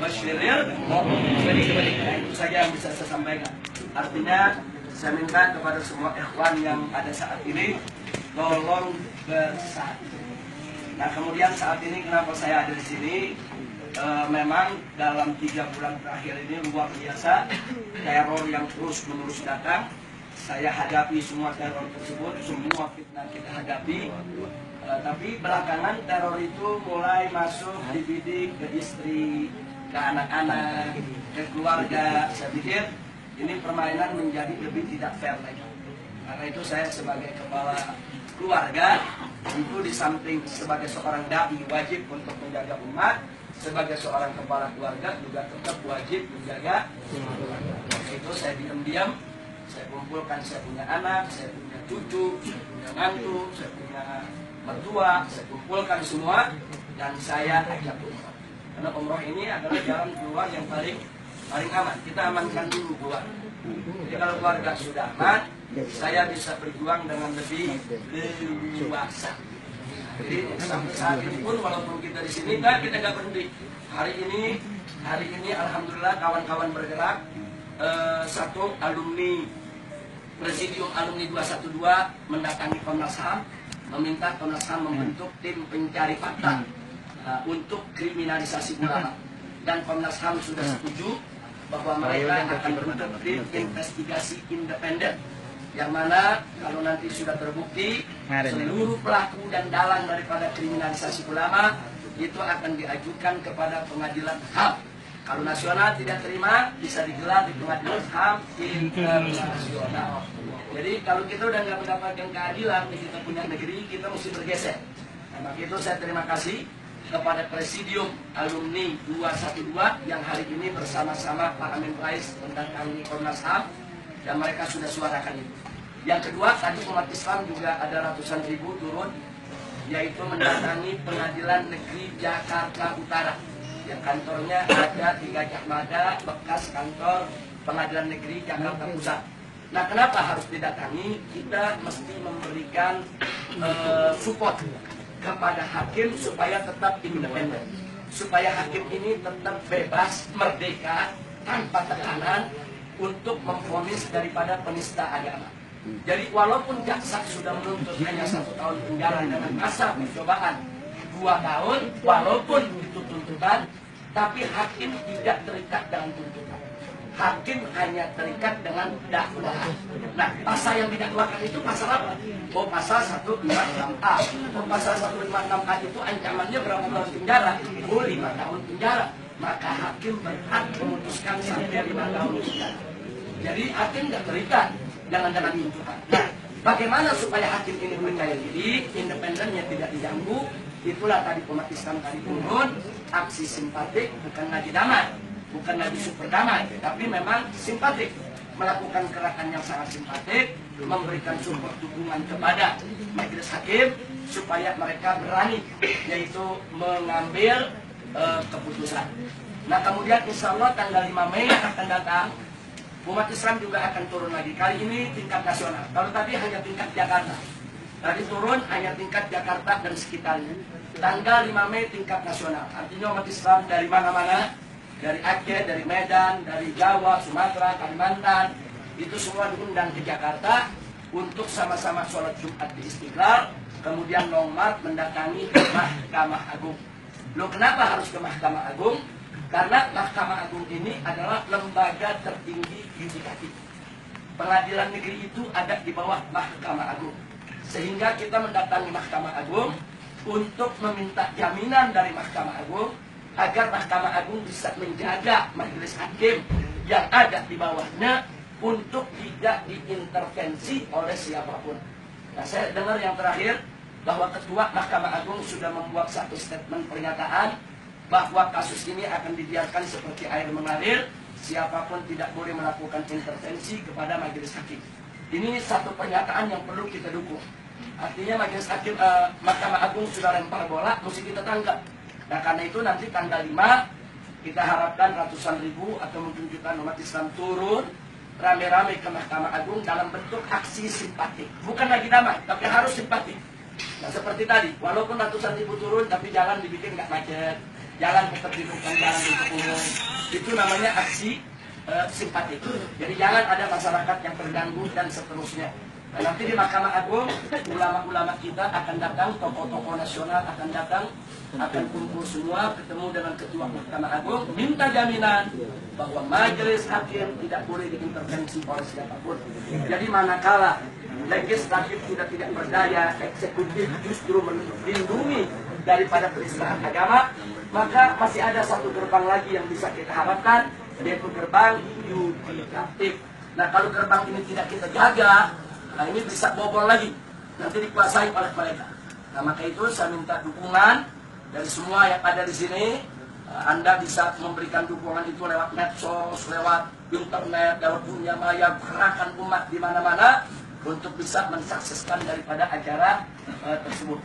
Basyiril mu'minin. Itu saja yang bisa saya sampaikan. Artinya saya minta kepada semua ikhwan yang ada saat ini tolong bersatu. Nah, kemudian saat ini kenapa saya ada di sini? Memang dalam 3 bulan terakhir ini luar biasa teror yang terus menerus datang. Saya hadapi semua teror tersebut, semua fitnah kita hadapi. Tapi belakangan teror itu mulai masuk dibidik ke istri, ke anak-anak, ke keluarga. Saya pikir ini permainan menjadi lebih tidak fair lagi. Karena itu saya sebagai kepala keluarga, tentu di samping sebagai seorang dai wajib untuk menjaga umat, sebagai seorang kepala keluarga juga tetap wajib menjaga keluarga. Itu saya diam-diam, saya kumpulkan, saya punya anak, saya punya cucu, saya punya mantu, saya punya mertua, saya kumpulkan semua dan saya ajak umroh. Karena umroh ini adalah jalan keluar yang paling aman. Kita amankan dulu keluar. Jadi kalau keluarga sudah aman, saya bisa berjuang dengan lebih leluasa. Jadi sampai saat ini pun walaupun kita di sini, kita nggak berhenti. Hari ini alhamdulillah kawan-kawan bergerak. Satu alumni Presidium Alumni 212 mendatangi Komnas HAM, meminta Komnas HAM membentuk tim pencari fakta untuk kriminalisasi ulama. Dan Komnas HAM sudah setuju bahwa mereka akan membentuk tim investigasi independen, yang mana kalau nanti sudah terbukti seluruh pelaku dan dalang daripada kriminalisasi ulama itu akan diajukan kepada pengadilan HAM. Kalau nasional tidak terima, bisa digelar di pengadilan HAM internasional. Jadi kalau kita udah nggak mendapatkan keadilan di kita punya negeri, kita mesti bergeser. Nah, maka itu saya terima kasih kepada Presidium Alumni 212 yang hari ini bersama-sama Pak Amin Rais mendatangi Komnas HAM dan mereka sudah suarakan itu. Yang kedua, tadi umat Islam juga ada ratusan ribu turun, yaitu mendatangi Pengadilan Negeri Jakarta Utara yang kantornya ada di Gajah Mada, bekas kantor Pengadilan Negeri Jakarta Pusat. Nah, kenapa harus didatangi? Kita mesti memberikan support kepada hakim supaya tetap independen, supaya hakim ini tetap bebas, merdeka, tanpa tekanan untuk memvonis daripada penista agama. Jadi walaupun jaksa sudah menuntut hanya 1 tahun penjara dengan masa percobaan 2 tahun, walaupun itu tuntutan, tapi hakim tidak terikat dengan tuntutan. Hakim hanya terikat dengan dakwaan. Nah, pasal yang didakwakan itu pasal apa? Oh, pasal 156A. Oh, pasal 156A itu ancamannya berapa tahun penjara? Oh, 5 tahun penjara. Maka hakim berhak memutuskan sampai 5 tahun penjara. Jadi hakim tidak terikat dengan tuntutan. Nah, bagaimana supaya hakim ini percaya diri, independennya tidak diganggu? Itulah tadi umat Islam tadi turun, aksi simpatik, bukan lagi damai, bukan lagi super damai, tapi memang simpatik, melakukan gerakan yang sangat simpatik, memberikan support dukungan kepada majelis hakim supaya mereka berani, yaitu mengambil keputusan. Nah, kemudian insya Allah tanggal 5 Mei akan datang, umat Islam juga akan turun lagi. Kali ini tingkat nasional. Kalau tadi hanya tingkat Jakarta. Tadi turun hanya tingkat Jakarta dan sekitarnya. Tanggal 5 Mei tingkat nasional. Artinya umat Islam dari mana-mana, dari Aceh, dari Medan, dari Jawa, Sumatera, Kalimantan, itu semua diundang ke Jakarta untuk sama-sama sholat Jumat di Istiqlal, kemudian long march mendatangi Mahkamah Agung. Loh, kenapa harus ke Mahkamah Agung? Karena Mahkamah Agung ini adalah lembaga tertinggi yudikatif. Pengadilan negeri itu ada di bawah Mahkamah Agung. Sehingga kita mendatangi Mahkamah Agung untuk meminta jaminan dari Mahkamah Agung agar Mahkamah Agung bisa menjaga majelis hakim yang ada di bawahnya untuk tidak diintervensi oleh siapapun. Nah, saya dengar yang terakhir bahwa Ketua Mahkamah Agung sudah membuat satu statement pernyataan bahwa kasus ini akan dibiarkan seperti air mengalir, siapapun tidak boleh melakukan intervensi kepada majelis hakim. Ini satu pernyataan yang perlu kita dukung. Artinya majelis hakim Mahkamah Agung sudah lempar bola, mesti kita tangkap. Nah, karena itu nanti tanggal 5 kita harapkan ratusan ribu atau mungkin jutaan umat Islam turun rame-rame ke Mahkamah Agung dalam bentuk aksi simpatik. Bukan lagi damai, tapi harus simpatik. Nah, seperti tadi, walaupun ratusan ribu turun, tapi jalan dibikin nggak macet, jalan tetap dihidupkan jalan untuk umum. Itu namanya aksi simpatik. Jadi jangan ada masyarakat yang terganggu dan seterusnya. Dan nanti di Mahkamah Agung, ulama-ulama kita akan datang, tokoh-tokoh nasional akan datang, akan kumpul semua, ketemu dengan Ketua Mahkamah Agung, minta jaminan bahwa majelis hakim tidak boleh diintervensi oleh siapapun. Jadi manakala legislatif sudah tidak berdaya, eksekutif justru melindungi daripada penistaan agama, maka masih ada satu gerbang lagi yang bisa kita harapkan, yaitu gerbang yudikatif. Nah, kalau gerbang ini tidak kita jaga, nah ini bisa bobol lagi, nanti dikuasai oleh mereka. Nah, maka itu saya minta dukungan dari semua yang ada di sini. Anda bisa memberikan dukungan itu lewat medsos, lewat internet, lewat dunia maya, gerakan umat di mana-mana untuk bisa mensukseskan daripada acara tersebut.